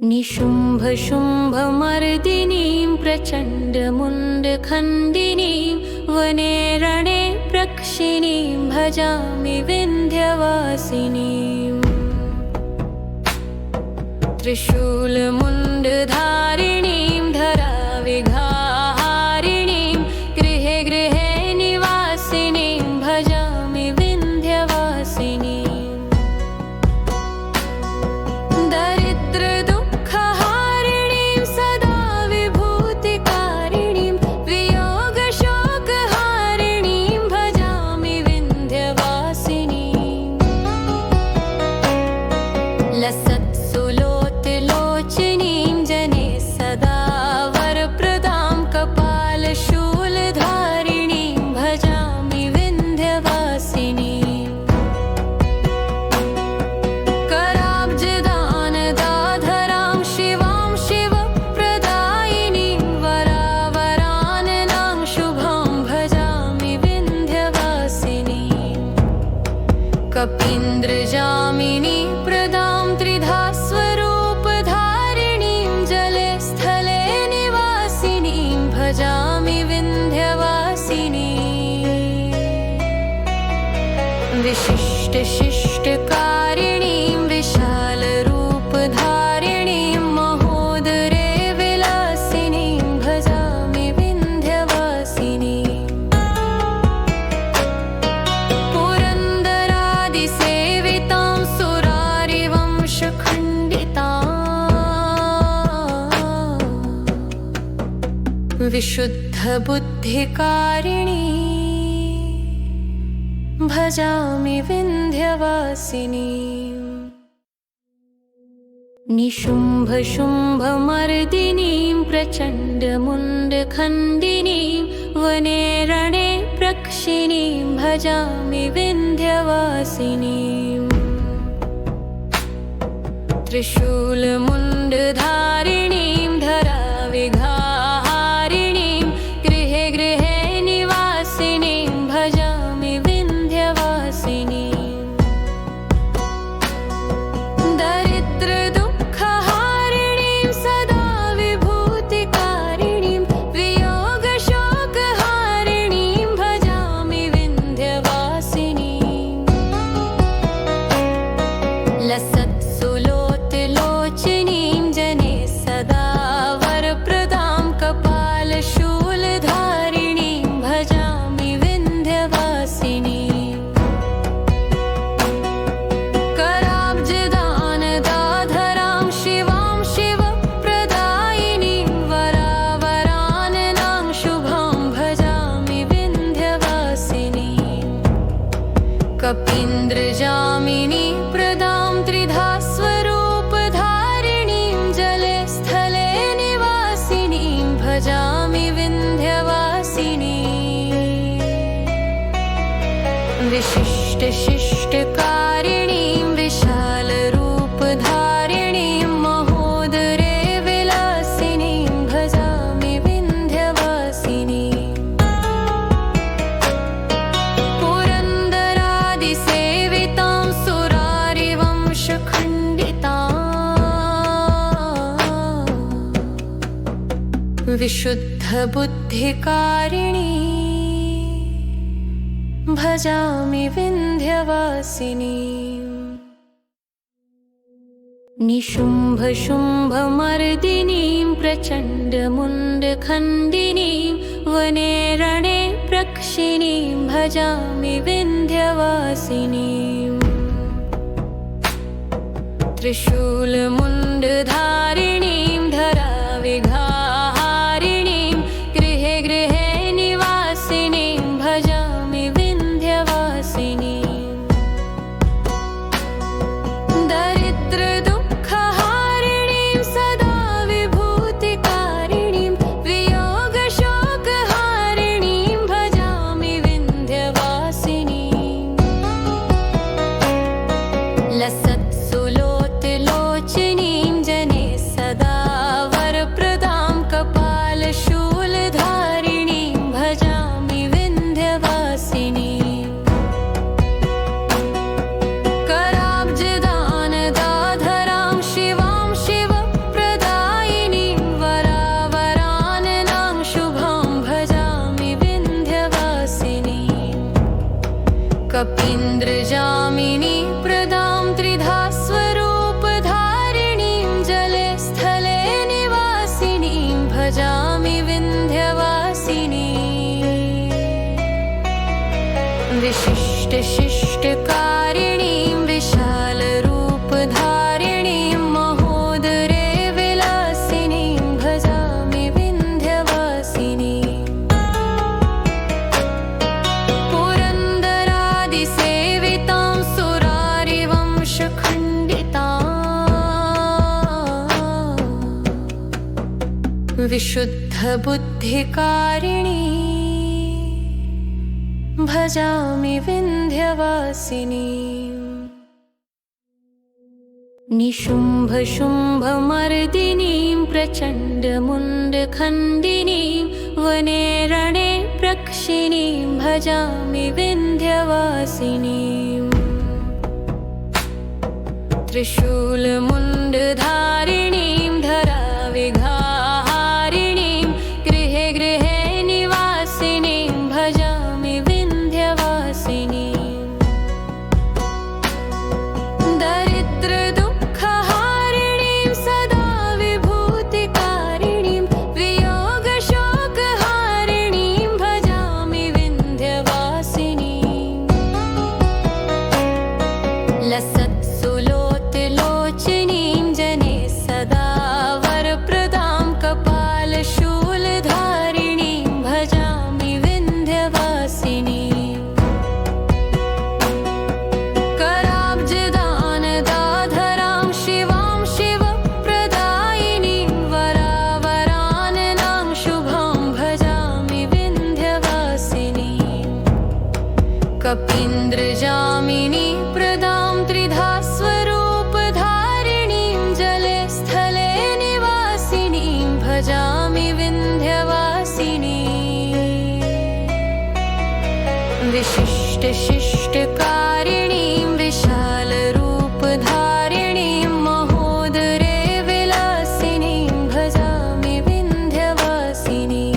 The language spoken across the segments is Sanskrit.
निशुम्भशुम्भमर्दिनीं प्रचण्डमुण्डखण्डिनीं वने रणे प्रक्षिणीं भजामि विन्ध्यवासिनीम्। त्रिशूलमुण्डधारिणीं धराविघाहारिणीं गृहे गृहे निवासिनीं भजामि विन्ध्यवासिनीम्। दरिद्रदुःखहारिणीं सदा विभूतिकारिणीं वियोगशोकहारिणीं भजामि विन्ध्यवासिनीम्। लसत्सुलोचनीं जने सदा वरप्रदां कपालशूलधारिणीं भजामि विन्ध्यवासिनीम्। कराब्जदानदाधरां शिवां शिवप्रदायिनीं वरावराननां शुभां भजामि विन्ध्यवासिनीम्। कपीन्द्रजामिनी प्रदां त्रिधा स्वरूपधारिणीं जले स्थले निवासिनीं भजामि विन्ध्यवासिनीम्। विशिष्टशिष्टकारिणीं विशालरूपधारिणीं महोदरे विलासिनीं भजामि विन्ध्यवासिनीम्। पुरन्दरादिसेवितां सुरारिवंशखण्डितां विशुद्धबुद्धिकारिणीं भजामि विन्ध्यवासिनीम्। निशुम्भशुम्भमर्दिनीं प्रचण्डमुण्डखण्डिनीं वने रणे प्रक्षिणीं भजामि विन्ध्यवासिनीम्। त्रिशूलमुण्डधारिणीं धराविघाहारिणीं गृहे गृहे निवासिनीं भजामि विन्ध्यवासिनीम्। दरिद्रदुःखहारिणीं सदा विभूतिकारिणीं वियोगशोकहारिणीं भजामि विन्ध्यवासिनीम्। लसत्सुलोचनीं जने सदा वरप्रदां कपालशूलधारिणीं भजामि विन्ध्यवासिनीम्। कराब्जदानदाधरां शिवां शिवप्रदायिनीं वरावराननां शुभां भजामि विन्ध्यवासिनीम्। कपीन्द्रजामिनी प्रदां त्रिधा स्वरूपधारिणीं जले स्थले निवासिनीं भजामि विन्ध्यवासिनीम्। विशिष्टशिष्टकारिणीं विशालरूपधारिणीं महोदरे विलासिनीं भजामि विन्ध्यवासिनीम्। पुरन्दरादिसेवितां सुरारिवंशखण्डितां विशुद्धबुद्धिकारिणीं भजामि विन्ध्यवासिनीम्। निशुम्भशुम्भमर्दिनीं प्रचण्डमुण्डखण्डिनीं वने रणे प्रक्षिणीं भजामि विन्ध्यवासिनीम्। त्रिशूलमुण्डधारिणीं धराविघाहारिणीं गृहे गृहे निवासिनीं भजामि विन्ध्यवासिनीम्। दरिद्रदुःखहारिणीं सदा विभूतिकारिणीं वियोगशोकहारिणीं भजामि विन्ध्यवासिनीम्। लसत्सुलोचनीं जने विशिष्टशिष्टकारिणीं विशालरूपधारिणीं महोदरे विलासिनीं भजामि विन्ध्यवासिनीं पुरन्दरादिसेवितां सुरारिवंशखण्डितां विशुद्धबुद्धिकारिणी भजामि विन्ध्यवासिनीं निशुम्भशुम्भमर्दिनीं प्रचण्डमुण्डखण्डिनीं वने रणे प्रक्षिणीं भजामि विन्ध्यवासिनीं त्रिशूलमुण्डधारिणीं धराविघाहारिणीं गृहे गृहे निवासिनीं भजामि दरिद्रदुःखहारिणीं सदा विभूतिकारिणीं वियोगशोकहारिणीं भजामि विन्ध्यवासिनीं लसत्सुलोचनीं जने सदा वरप्रदां कपालशूलधारिणीं भजामि विन्ध्यवासिनीं कपीन्द्रजामिनी प्रदां त्रिधा स्वरूपधारिणीं जले स्थले निवासिनीं भजामि विन्ध्यवासिनीं विशिष्टशिष्टकारिणीं विशालरूपधारिणीं महोदरे विलासिनीं भजामि विन्ध्यवासिनीं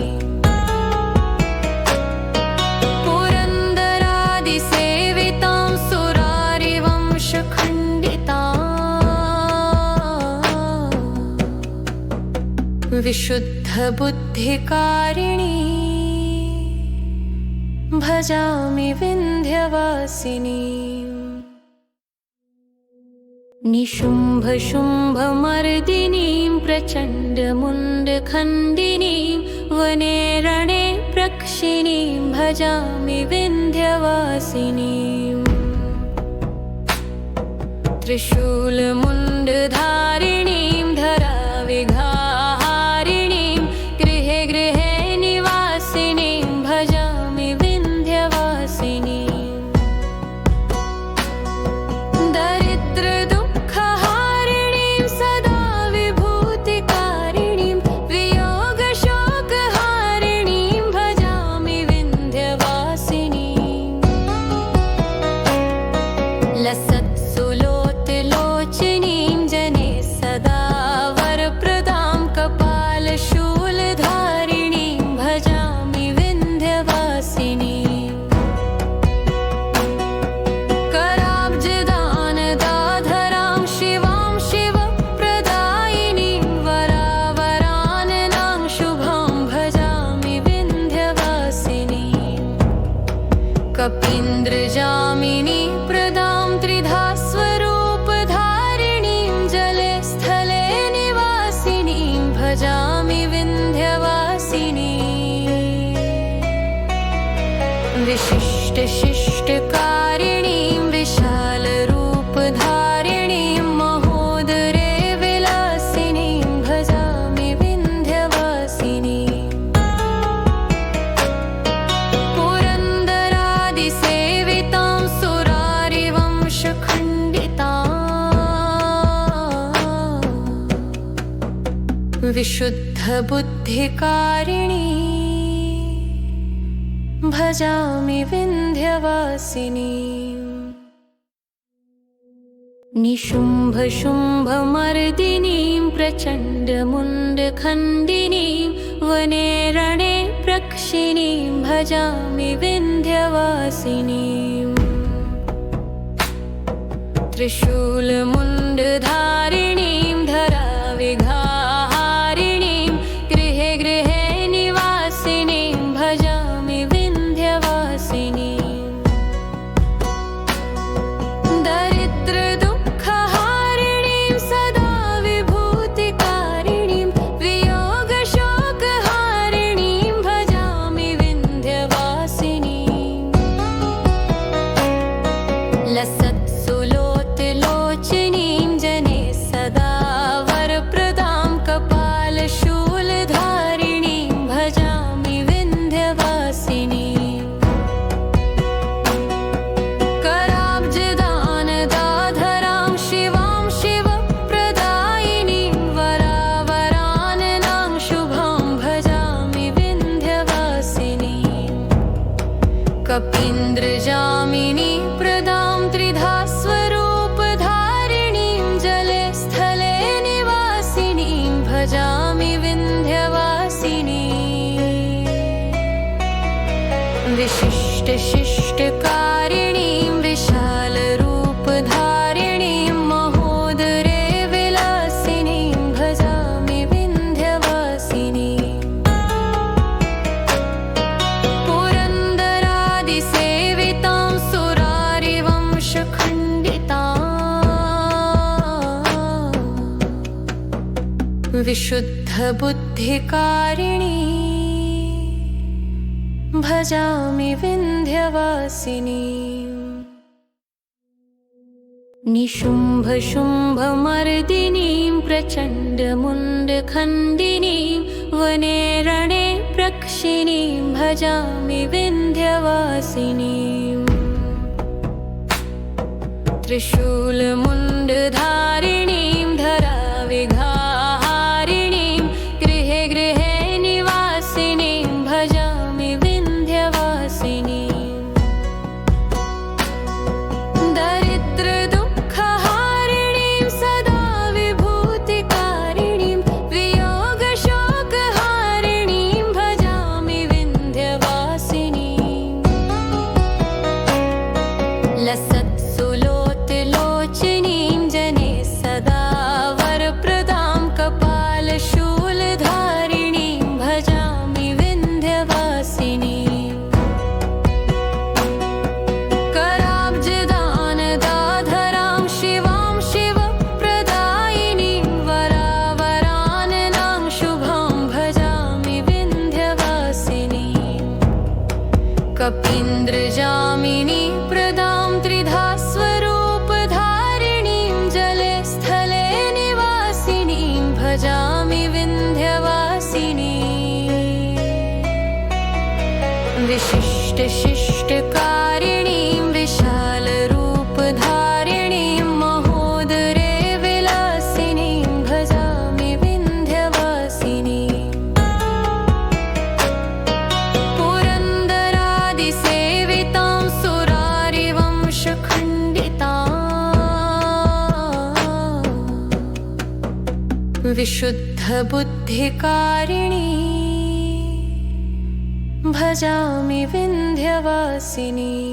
सेवितां सुरारिवंशखण्डितां विशुद्धबुद्धिकारिणी भजामि विन्ध्यवासिनीं निशुम्भशुम्भमर्दिनीं प्रचण्डमुण्डखण्डिनीं वने रणे प्रक्षिणीं भजामि विन्ध्यवासिनीं त्रिशूलमुण्डधारिणीं धराविघाहारिणीं गृहे गृहे निवासिनीं भजामि विन्ध्यवासिनीं दरिद्रदुःखहारिणीं सदा विभूतिकारिणीं वियोगशोकहारिणीं भजामि विन्ध्यवासिनीं लसत्सुलोचनीं जने सदा वरप्रदां कपालशूलधारिणीं भजामि विन्ध्यवासिनीं कराब्जदानदाधरां शिवां शिवप्रदायिनीं वरावराननां शुभां भजामि विन्ध्यवासिनीं कपीन्द्रजामिनी प्रदां त्रिधा स्वरूपधारिणीं जले स्थले निवासिनीं भजामि विन्ध्यवासिनीं विशिष्टशिष्टकारिणीं विशालरूपधारिणीं महोदरे विलासिनीं भजामि विन्ध्यवासिनीं पुरन्दरादिसेवितां सुरारिवंशखण्डितां विशुद्धबुद्धिकारिणी भजामि विन्ध्यवासिनीं निशुम्भशुम्भमर्दिनीं प्रचण्डमुण्डखण्डिनीं वने रणे प्रक्षिणीं भजामि विन्ध्यवासिनीं त्रिशूलमुण्डधारिणीं धराविघाहारिणीं गृहे गृहे निवासिनीं भजामि विन्ध्यवासिनीं कपीन्द्रजामिनी प्रदां त्रिधा स्वरूपधारिणीं जले स्थले निवासिनीं भजामि विन्ध्यवासिनीं विशिष्टशिष्टकारिणीं विशालरूपधारिणीं महोदरे विलासिनीं भजामि विन्ध्यवासिनीं पुरन्दरादिसेवितां सुरारिवंशखण्डितां विशुद्धबुद्धिकारिणीं भजामि विन्ध्यवासिनीं निशुम्भशुम्भमर्दिनीं प्रचण्डमुण्डखण्डिनीं वने रणे प्रक्षिणीं भजामि विन्ध्यवासिनीं त्रिशूलमुण्डधारिणीं धराविघाहारिणीं गृहे गृहे निवासिनीं भजामि विन्ध्यवासिनीं दरिद्रदुःखहारिणीं सदा विभूतिकारिणीं वियोगशोकहारिणीं भजामि विन्ध्यवासिनीं लसत्सुलोचनीं जने सदा वरप्रदां कपालशूलधारिणीं भजामि विन्ध्यवासिनीं कराब्जदानदाधरां शिवां शिवप्रदायिनीं वरावराननां शुभां भजामि विन्ध्यवासिनीं कपीन्द्रजामिनी प्रदां त्रिधा स्वरूपधारिणीं जले स्थले निवासिनीं भजामि विन्ध्यवासिनीं विशिष्टशिष्टकारिणीं विशालरूपधारिणीं महोदरे विलासिनीं भजामि विन्ध्यवासिनीं पुरन्दरादिसेवितां सुरारिवंशखण्डितां विशुद्धबुद्धिकारिणीं भजामि विन्ध्यवासिनीं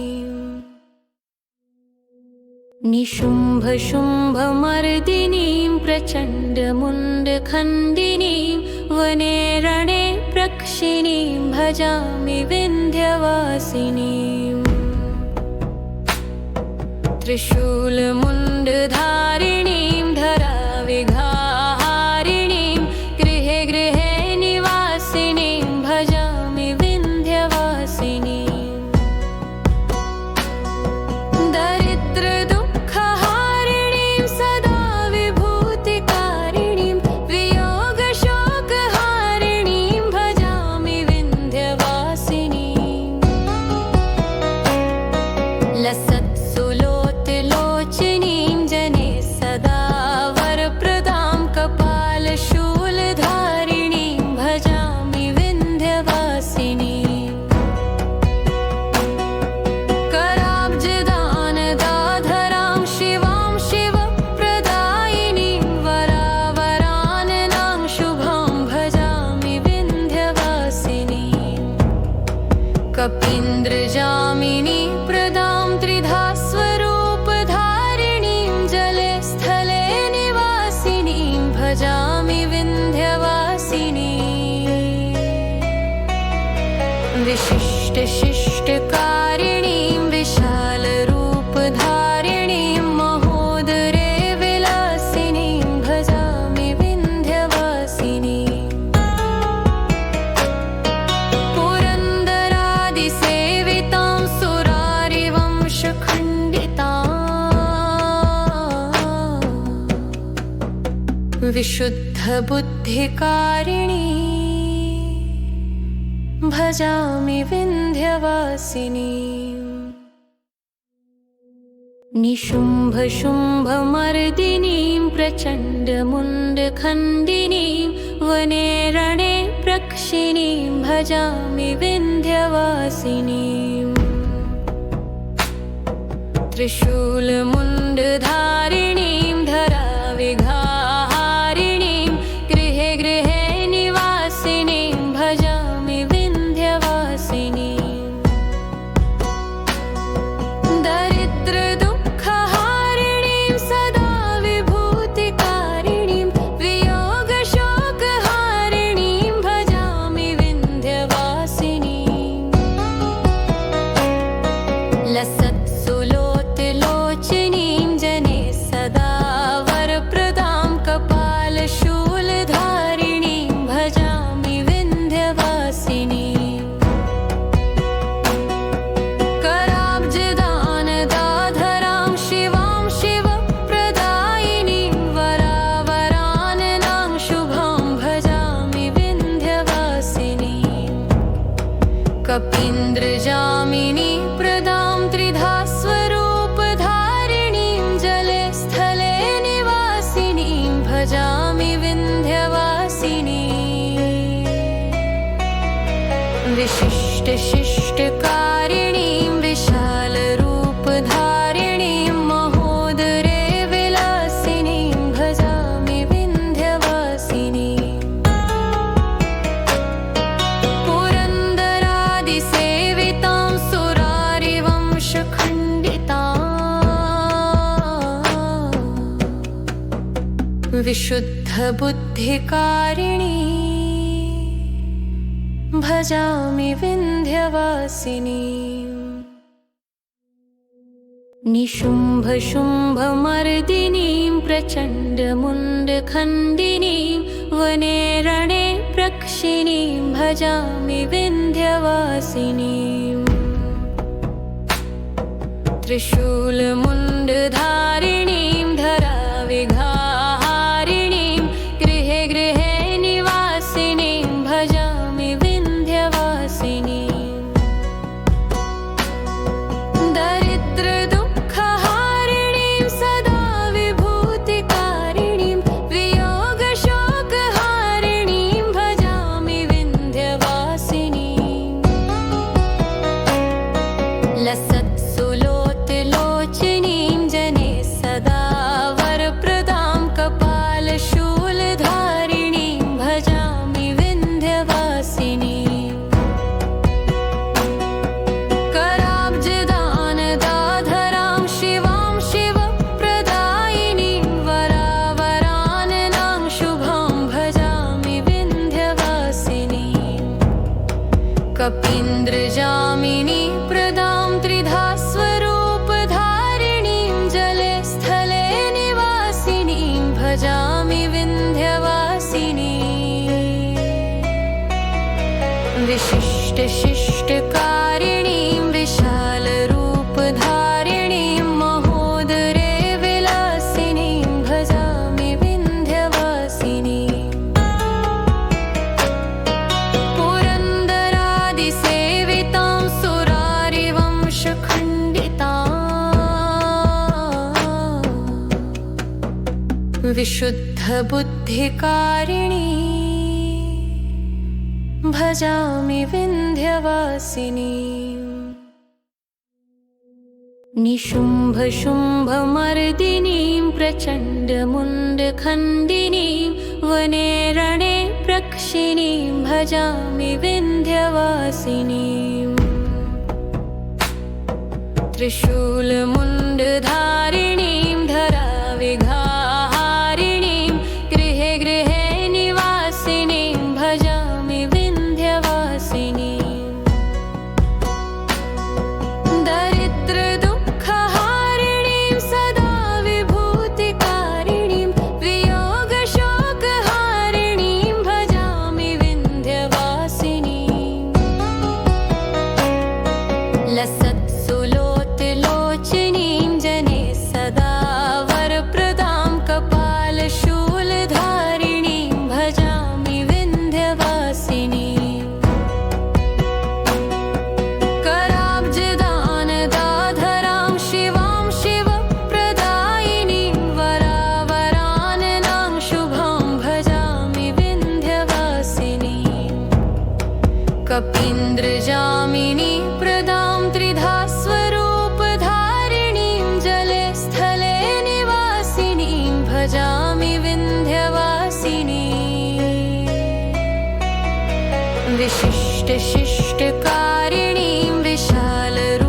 निशुम्भशुम्भमर्दिनीं प्रचण्डमुण्डखण्डिनीं वने रणे प्रक्षिणीं भजामि विन्ध्यवासिनीं त्रिशूलमुण्डधारिणीं धराविघाहारिणीं गृहे गृहे निवासिनीं भजामि विन्ध्यवासिनीं दरिद्रदुःखहारिणीं सदा विभूतिकारिणीं वियोगशोकहारिणीं भजामि विन्ध्यवासिनीं लसत्सुलोचनीं जने सदा वरप्रदां कपालशूलधारिणीं भजामि विन्ध्यवासिनीं कराब्जदानदाधरां शिवां शिवप्रदायिनीं वरावराननां शुभां भजामि विन्ध्यवासिनीं कपीन्द्रजामिनी प्रदां त्रिधा स्वरूपधारिणीं जले स्थले निवासिनीं भजामि विन्ध्यवासिनीं विशिष्टशिष्टकारिणीं विशालरूपधारिणीं महोदरे विलासिनीं भजामि विन्ध्यवासिनीं पुरन्दरादिसेवितां सुरारिवंशखण्डितां विशुद्धबुद्धिकारिणीं भजामि विन्ध्यवासिनीं निशुम्भशुम्भमर्दिनीं प्रचण्डमुण्डखण्डिनीं वने रणे प्रक्षिणीं भजामि विन्ध्यवासिनीं त्रिशूलमुण्डधारिणीं धराविघाहारिणीं गृहे गृहे निवासिनीं भजामि विन्ध्यवासिनीं। दरिद्रदुःखहारिणीं सदा विभूतिकारिणीं वियोगशोकहारिणीं भजामि विन्ध्यवासिनीं। लसत्सुलोचनीं जने सदा वरप्रदां कपालशूलधारिणीं भजामि विन्ध्यवासिनीं। कराब्जदानदाधरां शिवां शिवप्रदायिनीं वरावराननां शुभां भजामि विन्ध्यवासिनीं। कपीन्द्रजामिनी प्रदां त्रिधा स्वरूपधारिणीं जले स्थले निवासिनीं भजामि विन्ध्यवासिनीं। विशिष्टशिष्टकारिणीं विशालरूपधारिणीं महोदरे विलासिनीं भजामि विन्ध्यवासिनीं। पुरन्दरादिसेवितां सुरारिवंशखण्डितां विशुद्धबुद्धिकारिणीं भजामि विन्ध्यवासिनीं। निशुम्भशुम्भमर्दिनीं प्रचण्डमुण्डखण्डिनीं वने रणे प्रक्षिणीं भजामि विन्ध्यवासिनीं। त्रिशूलमुण्डधारिणीं धराविघाहारिणीं गृहे गृहे निवासिनीं भजामि विन्ध्यवासिनीं। दरिद्रदुःखहारिणीं सदा विभूतिकारिणीं वियोगशोकहारिणीं भजामि विन्ध्यवासिनीं। लसत्सुलोचनीं जने सदा वरप्रदां कपालशूलधारिणीं भजामि विन्ध्यवासिनीं। कराब्जदानदाधरां शिवां शिवप्रदायिनीं वरावराननां शुभां भजामि विन्ध्यवासिनीं। कपीन्द्रजामिनी प्रदां त्रिधा स्वरूपधारिणीं जले स्थले निवासिनीं भजामि विन्ध्यवासिनीं। विशिष्टशिष्टकारिणीं विशालरूपधारिणीं महोदरे विलासिनीं भजामि विन्ध्यवासिनीं। पुरन्दरादिसेवितां सुरारिवंशखण्डितां विशुद्धबुद्धिकारिणीं भजामि विन्ध्यवासिनीं। निशुम्भशुम्भमर्दिनीं प्रचण्डमुण्डखण्डिनीं वने रणे प्रक्षिणीं भजामि विन्ध्यवासिनीं। त्रिशूलमुण्डधारिणीं धराविघाहारिणीं गृहे गृहे निवासिनीं भजामि विन्ध्यवासिनीं। दरिद्रदुःखहारिणीं सदा विभूतिकारिणीं वियोगशोकहारिणीं भजामि विन्ध्यवासिनीं। लसत्सुलोचनीं जने सदा वरप्रदां कपालशूलधारिणीं भजामि विन्ध्यवासिनीं। कराब्जदानदाधरां शिवां शिवप्रदायिनीं वरावराननां शुभां भजामि विन्ध्यवासिनीं। कपीन्द्रजामिनी प्रदां त्रिधा स्वरूपधारिणीं विशिष्टशिष्टकारिणीं विशालरूपधारिणीं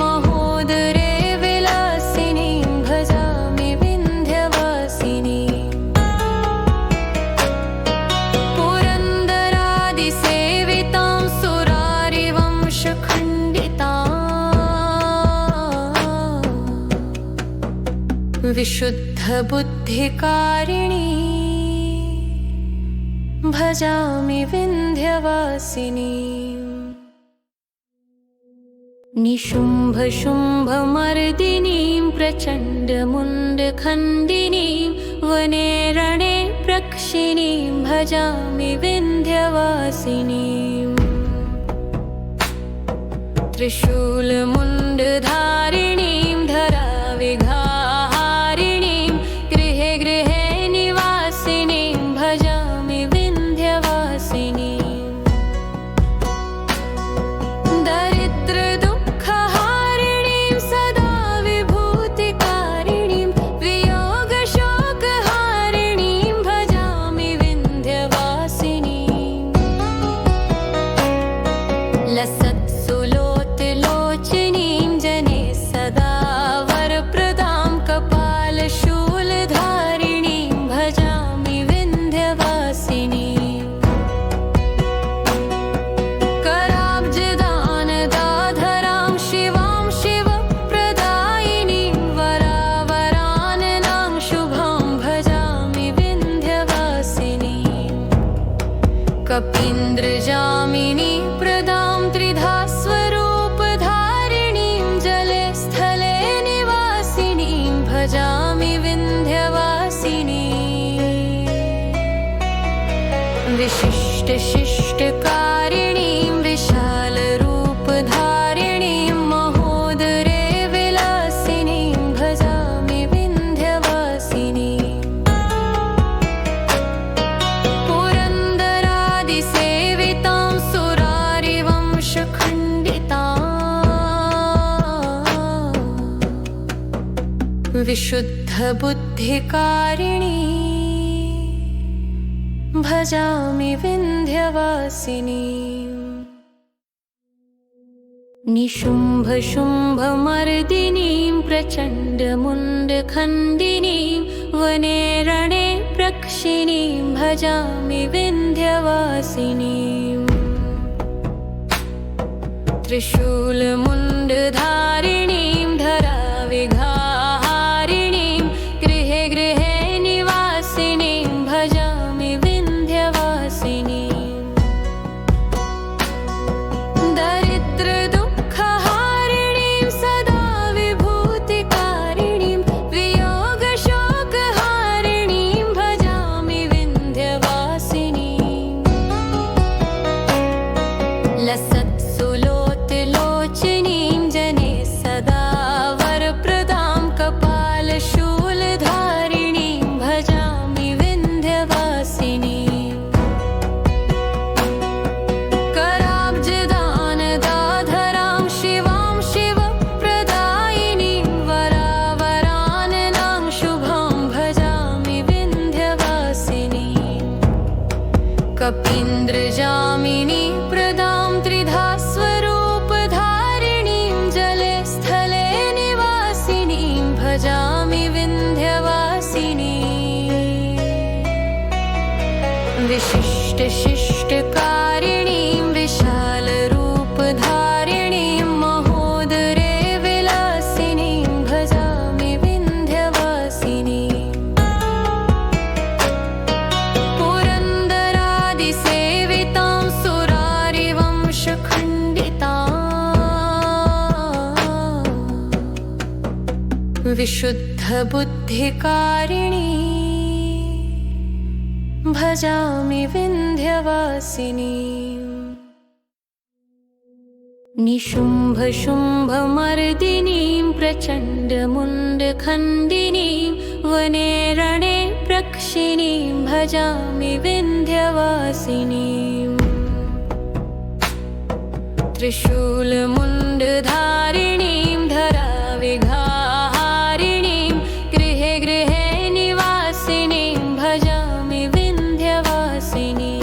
महोदरे विलासिनीं भजामि विन्ध्यवासिनीं पुरन्दरादिसेवितां सुरारिवंशखण्डितां विशुद्धबुद्धिकारिणी भजामि विन्ध्यवासिनीं निशुम्भशुम्भमर्दिनीं प्रचण्डमुण्डखण्डिनीं वने रणे प्रक्षिणीं भजामि विन्ध्यवासिनीं त्रिशूलमुण्डधारिणीं धराविघाहारिणीं गृहे गृहे निवासिनीं भजामि दरिद्रदुःखहारिणीं सदा विभूतिकारिणीं वियोगशोकहारिणीं भजामि विन्ध्यवासिनीं लसत्सुलोचनीं जने सदा वरप्रदां कपालशूलधारिणीं भजामि विन्ध्यवासिनीं कराब्जदानदाधरां शिवां शिवप्रदायिनीं वरावराननां शुभां भजामि विन्ध्यवासिनीं कपीन्द्रजामिनी प्रदां त्रिधा स्वरूपधारिणीं जले स्थले निवासिनीं भजामि विन्ध्यवासिनीं विशिष्टशिष्टकारिणीं विशालरूपधारिणीं महोदरे विलासिनीं भजामि विन्ध्यवासिनीं पुरन्दरादिसेवितां सुरारिवंशखण्डितां विशुद्धबुद्धिकारिणी भजामि विन्ध्यवासिनीं निशुम्भशुम्भमर्दिनीं प्रचण्डमुण्डखण्डिनीं वने रणे प्रक्षिणीं भजामि विन्ध्यवासिनीं त्रिशूलमुण्डधारिणीं धराविघाहारिणीं गृहे गृहे निवासिनीं भजामि विन्ध्यवासिनीं दरिद्रदुःखहारिणीं सदा विभूतिकारिणीं वियोगशोकहारिणीं भजामि विन्ध्यवासिनीं लसत्सुलोचनीं जने सदा वरप्रदां कपालशूलधारिणीं भजामि विन्ध्यवासिनीं कराब्जदानदाधरां शिवां शिवप्रदायिनीं वरावराननां शुभां भजामि विन्ध्यवासिनीं कपीन्द्रजामिनी प्रदां त्रिधा स्वरूपधारिणीं जले स्थले निवासिनीं भजामि विन्ध्यवासिनीं विशिष्टशिष्टकारिणीं विशालरूपधारिणीं महोदरे विलासिनीं भजामि विन्ध्यवासिनीं पुरन्दरादिसेवितां सुरारिवंशखण्डितां विशुद्धबुद्धिकारिणी भजामि विन्ध्यवासिनीं निशुम्भशुम्भमर्दिनीं प्रचण्डमुण्डखण्डिनीं वने रणे प्रक्षिणीं भजामि विन्ध्यवासिनीं त्रिशूलमुण्डधारिणीं धराविघाहारिणीं गृहे गृहे निवासिनीं भजामि विन्ध्यवासिनीं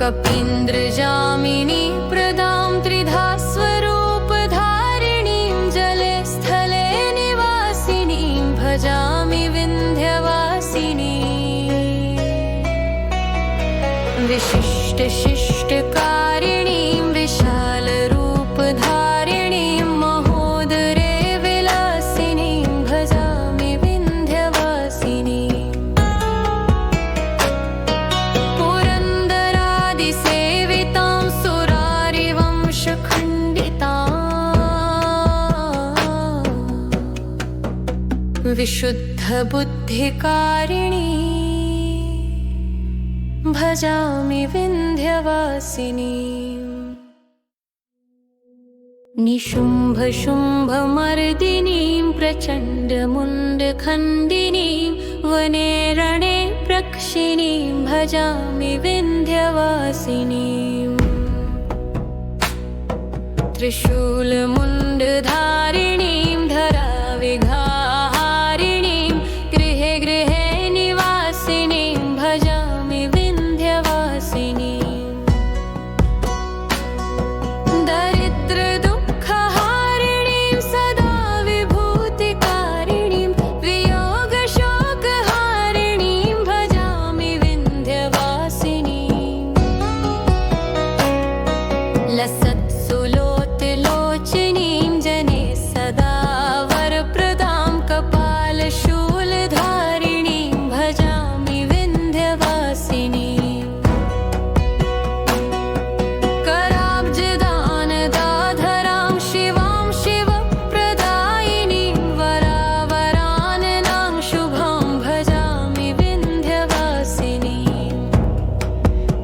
कपीन्द्रजामिनी प्रदां त्रिधा स्वरूपधारिणीं जले स्थले निवासिनीं भजामि विन्ध्यवासिनीं विशिष्टशिष्टकारिणीं विशालरूपधारिणीं महोदरे विलासिनीं भजामि विन्ध्यवासिनीं पुरन्दरादिसेवितां सुरारिवंशखण्डितां विशुद्धबुद्धिकारिणीं भजामि विन्ध्यवासिनीं निशुम्भशुम्भमर्दिनीं प्रचण्डमुण्डखण्डिनीं वने रणे प्रक्षिणीं भजामि विन्ध्यवासिनीं त्रिशूलमुण्डधारिणीं धराविघाहारिणीं गृहे गृहे निवासिनीं भजामि विन्ध्यवासिनीं दरिद्रदुःखहारिणीं सदा विभूतिकारिणीं वियोगशोकहारिणीं भजामि विन्ध्यवासिनीं लसत्सुलोचनीं जने सदा वरप्रदां कपालशूलधारिणीं भजामि विन्ध्यवासिनीं कराब्जदानदाधरां शिवां शिवप्रदायिनीं वरावराननां शुभां भजामि विन्ध्यवासिनीं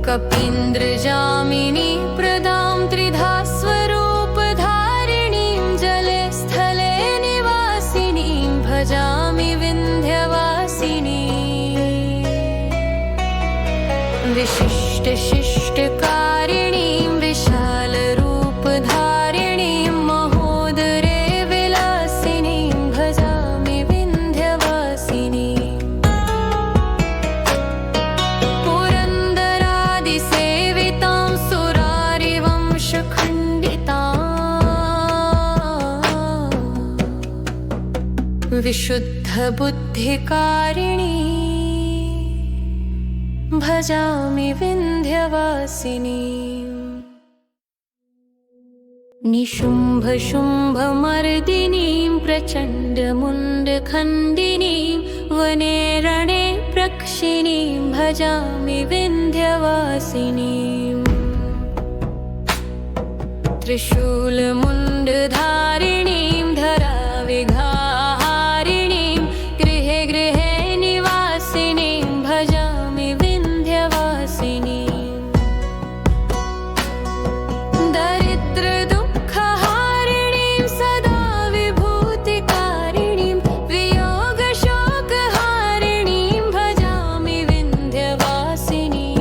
कपीन्द्रजामिनी प्रदां त्रिधा स्वरूपधारिणीं जले स्थले निवासिनीं भजामि विन्ध्यवासिनीं विशिष्टशिष्टकारिणीं विशालरूपधारिणीं महोदरे विलासिनीं भजामि विन्ध्यवासिनीं पुरन्दरादिसेवितां सुरारिवंशखण्डितां विशुद्धबुद्धिकारिणीं भजामि विन्ध्यवासिनीं निशुम्भशुम्भमर्दिनीं प्रचण्डमुण्डखण्डिनीं वने रणे प्रक्षिणीं भजामि विन्ध्यवासिनीं त्रिशूलमुण्डधारिणीं धराविघाहारिणीं गृहे गृहे निवासिनीं भजामि विन्ध्यवासिनीं दरिद्रदुःखहारिणीं सदा विभूतिकारिणीं वियोगशोकहारिणीं भजामि विन्ध्यवासिनीं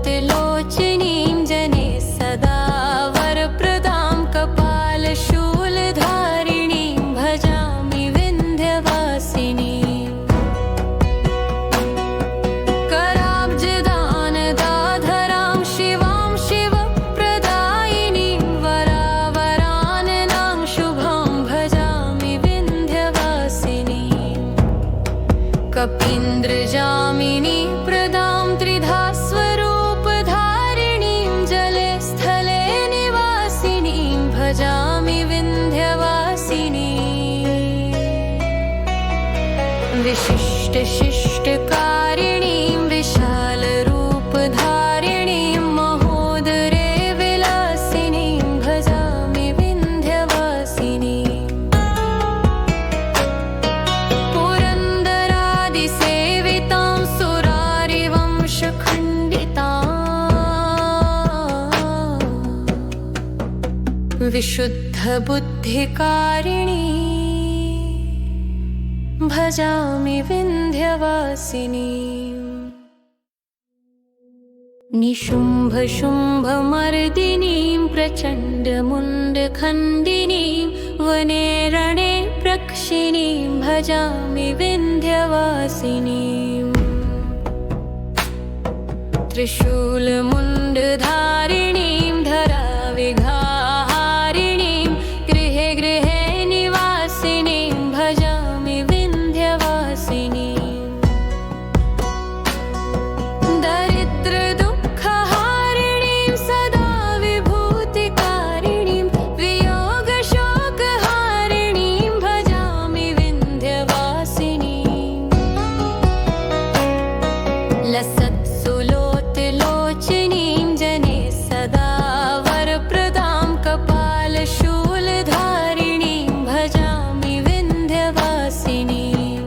लसत्सुलोचनीं जने सदा वरप्रदां कपालशूलधारिणीं भजामि विन्ध्यवासिनीं कराब्जदानदाधरां शिवां शिवप्रदायिनीं वरावराननां शुभां भजामि विन्ध्यवासिनीं कपीन्द्रजामिनी प्रदां त्रिधा स्वरूपधारिणीं जले स्थले निवासिनीं भजामि विन्ध्यवासिनीं विशिष्टशिष्टकारिणीं विशालरूपधारिणीं महोदरे विलासिनीं भजामि विन्ध्यवासिनीं पुरन्दरादिसेवितां सुरारिवंशखण्डितां विशुद्धबुद्धिकारिणीं भजामि विन्ध्यवासिनीं निशुम्भशुम्भमर्दिनीं प्रचण्डमुण्डखण्डिनीं वने रणे प्रक्षिणीं भजामि विन्ध्यवासिनीं त्रिशूलमुण्डधारिणीं धराविघाहारिणीं गृहे गृहे निवासिनीं भजामि विन्ध्यवासिनीं। दरिद्रदुःखहारिणीं सदा विभूतिकारिणीं वियोगशोकहारिणीं भजामि विन्ध्यवासिनीं। लसत्सुलोचनीं जने सदा वरप्रदां कपालशूलधारिणीं भजामि विन्ध्यवासिनीं।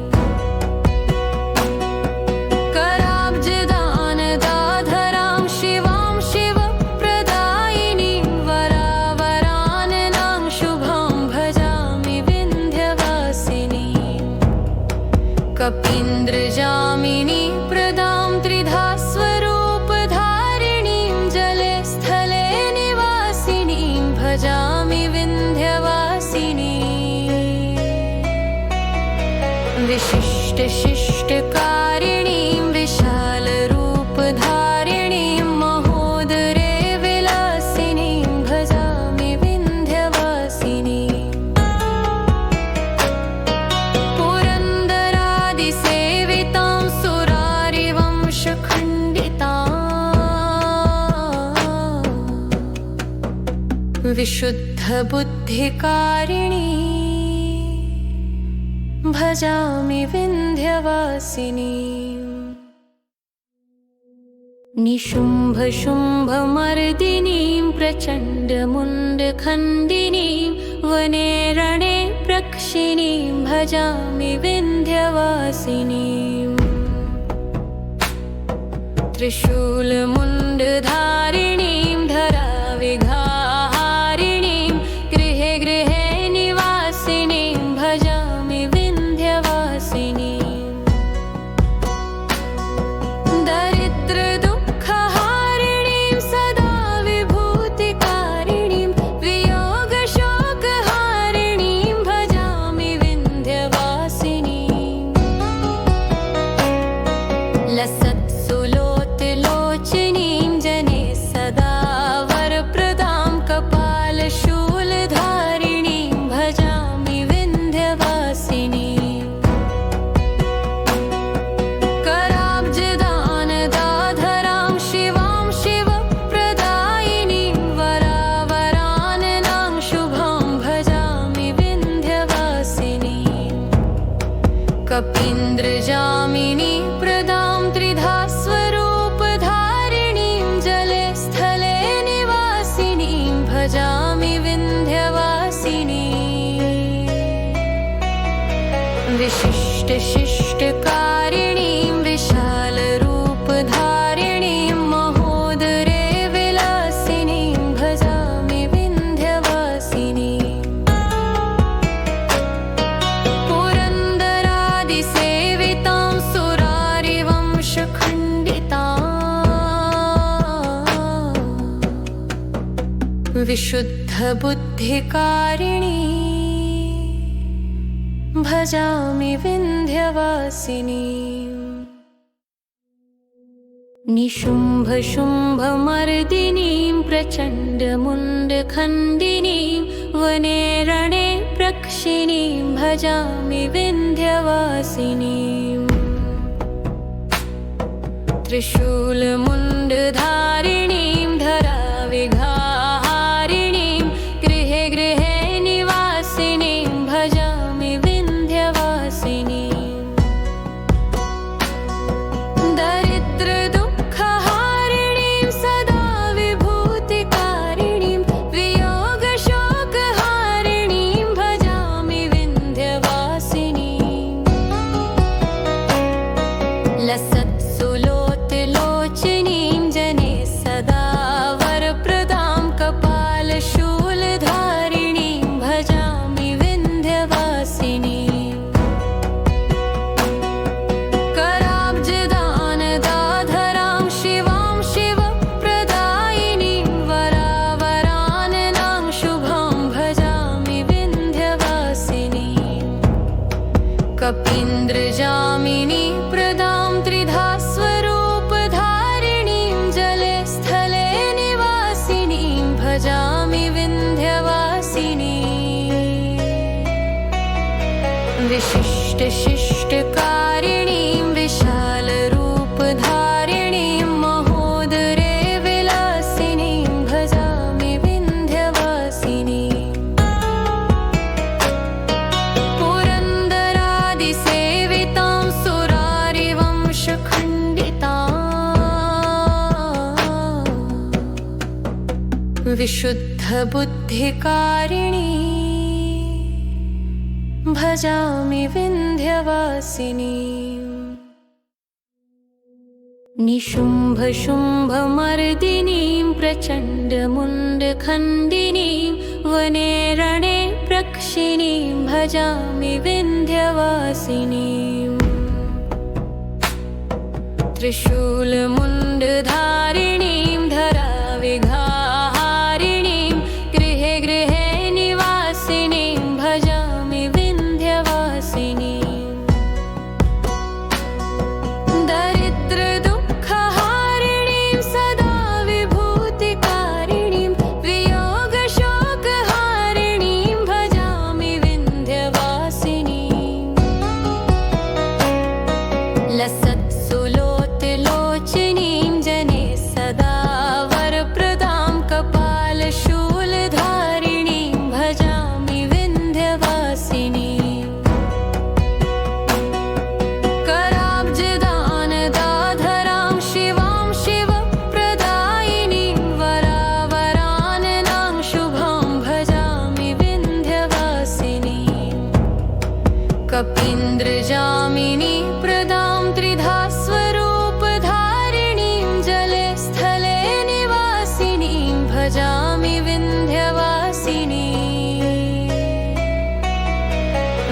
कराब्जदानदाधरां शिवां शिवप्रदायिनीं वरावराननां शुभां भजामि विन्ध्यवासिनीं। कपीन्द्रजामिनी प्रदां त्रिधा स्वरूपधारिणीं जले स्थले निवासिनीं भजामि विन्ध्यवासिनीं। विशिष्टशिष्टकारिणीं विशालरूपधारिणीं महोदरे विलासिनीं भजामि विन्ध्यवासिनीं। पुरन्दरादिसेवितां सुरारिवंशखण्डितां विशुद्धबुद्धिकारिणीं भजामि विन्ध्यवासिनीं। निशुम्भशुम्भमर्दिनीं प्रचण्डमुण्डखण्डिनीं वने रणे प्रक्षिणीं भजामि विन्ध्यवासिनीं। त्रिशूलमुण्डधारिणीं धराविघाहारिणीं गृहे गृहे निवासिनीं भजामि विन्ध्यवासिनीं। दरिद्रदुःखहारिणीं सदा विभूतिकारिणीं वियोगशोकहारिणीं भजामि विन्ध्यवासिनीं। लसत्सुलोचनीं जने सदा वरप्रदां कपालशूलधारिणीं भजामि विन्ध्यवासिनीं। कराब्जदानदाधरां शिवां शिवप्रदायिनीं वरावराननां शुभां भजामि विन्ध्यवासिनीं। कपीन्द्रजामिनी प्रदां त्रिधा स्वरूपधारिणीं जले स्थले निवासिनीं भजामि विन्ध्यवासिनीं। विशिष्टशिष्टकारिणीं विशालरूपधारिणीं महोदरे विलासिनीं भजामि विन्ध्यवासिनीं। पुरन्दरादिसेवितां सुरारिवंशखण्डितां विशुद्धबुद्धिकारिणीं भजामि विन्ध्यवासिनीं। निशुम्भशुम्भमर्दिनीं प्रचण्डमुण्डखण्डिनीं वने रणे प्रक्षिणीं भजामि विन्ध्यवासिनीं। त्रिशूलमुण्डधारिणीं धराविघाहारिणीं गृहे गृहे निवासिनीं भजामि विन्ध्यवासिनीं। दरिद्रदुःखहारिणीं सदा विभूतिकारिणीं वियोगशोकहारिणीं भजामि विन्ध्यवासिनीं। लसत्सुलोचनीं जने सदा वरप्रदां कपालशूलधारिणीं भजामि विन्ध्यवासिनीं। कराब्जदानदाधरां शिवां शिवप्रदायिनीं वरावराननां शुभां भजामि विन्ध्यवासिनीं। कपीन्द्रजामिनी प्रदां त्रिधा स्वरूपधारिणीं विशिष्टशिष्टकारिणीं विशालरूपधारिणीं महोदरे विलासिनीं भजामि विन्ध्यवासिनीं पुरन्दरादिसेवितां सुरारिवंशखण्डितां विशुद्धबुद्धिकारिणी भजामि विन्ध्यवासिनीं निशुम्भशुम्भमर्दिनीं प्रचण्डमुण्डखण्डिनीं वने रणे प्रक्षिणीं भजामि विन्ध्यवासिनीं त्रिशूलमुण्डधारिणीं धराविघाहारिणीं गृहे गृहे निवासिनीं भजामि दरिद्रदुःखहारिणीं सदा विभूतिकारिणीं वियोगशोकहारिणीं भजामि विन्ध्यवासिनीं लसत्सुलोचनीं जने सदा वरप्रदां कपालशूलधारिणीं भजामि विन्ध्यवासिनीं कराब्जदानदाधरां शिवां शिवप्रदायिनीं वरावराननां शुभां भजामि विन्ध्यवासिनीं कपीन्द्रजामिनी प्रदां त्रिधा स्वरूपधारिणीं जले स्थले निवासिनीं भजामि विन्ध्यवासिनीं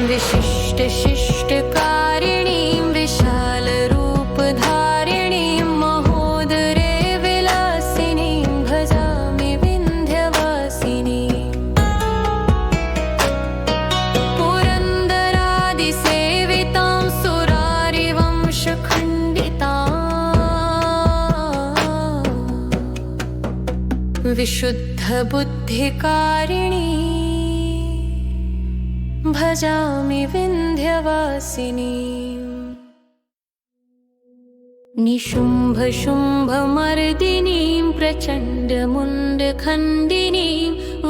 विशिष्टशिष्टकारिणीं विशालरूपधारिणीं महोदरे विलासिनीं भजामि विन्ध्यवासिनीं पुरन्दरादिसेवितां सुरारिवंशखण्डितां विशुद्धबुद्धिकारिणी भजामि विन्ध्यवासिनीं निशुम्भशुम्भमर्दिनीं प्रचण्डमुण्डखण्डिनीं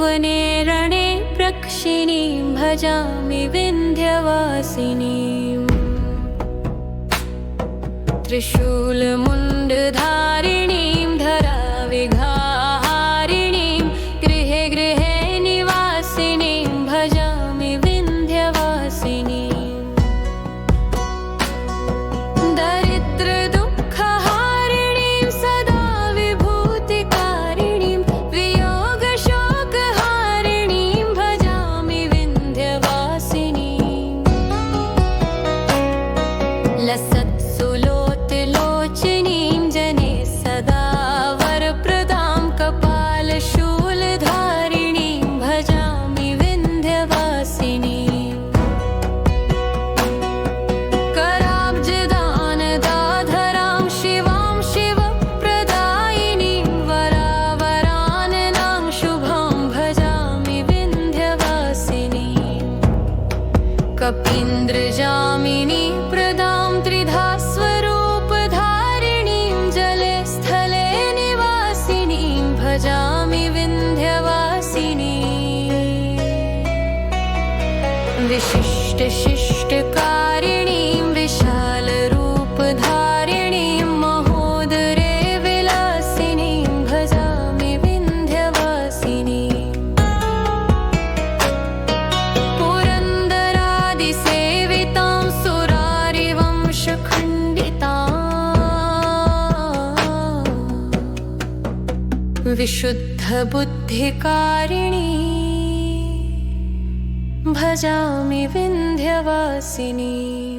वने रणे प्रक्षिणीं भजामि विन्ध्यवासिनीं त्रिशूलमुण्डधारिणीं धराविघाहारिणीं गृहे गृहे निवासिनीं भजामि विन्ध्यवासिनीं दरिद्रदुःखहारिणीं सदा विभूतिकारिणीं वियोगशोकहारिणीं भजामि विन्ध्यवासिनीं लसत्सुलोचनीं जने सदा वरप्रदां कपालशूलधारिणीं भजामि विन्ध्यवासिनीं कराब्जदानदाधरां शिवां शिवप्रदायिनीं वरावराननां शुभां भजामि विन्ध्यवासिनीं कपीन्द्रजामिनी प्रदां त्रिधा स्वरूपधारिणीं जले स्थले निवासिनीं भजामि विन्ध्यवासिनीं विशिष्टशिष्टकारिणीं विशालरूपधारिणीं महोदरे विलासिनीं भजामि विन्ध्यवासिनीं पुरन्दरादिसेवितां सुरारिवंशखण्डितां विशुद्धबुद्धिकारिणी भजामि विन्ध्यवासिनीं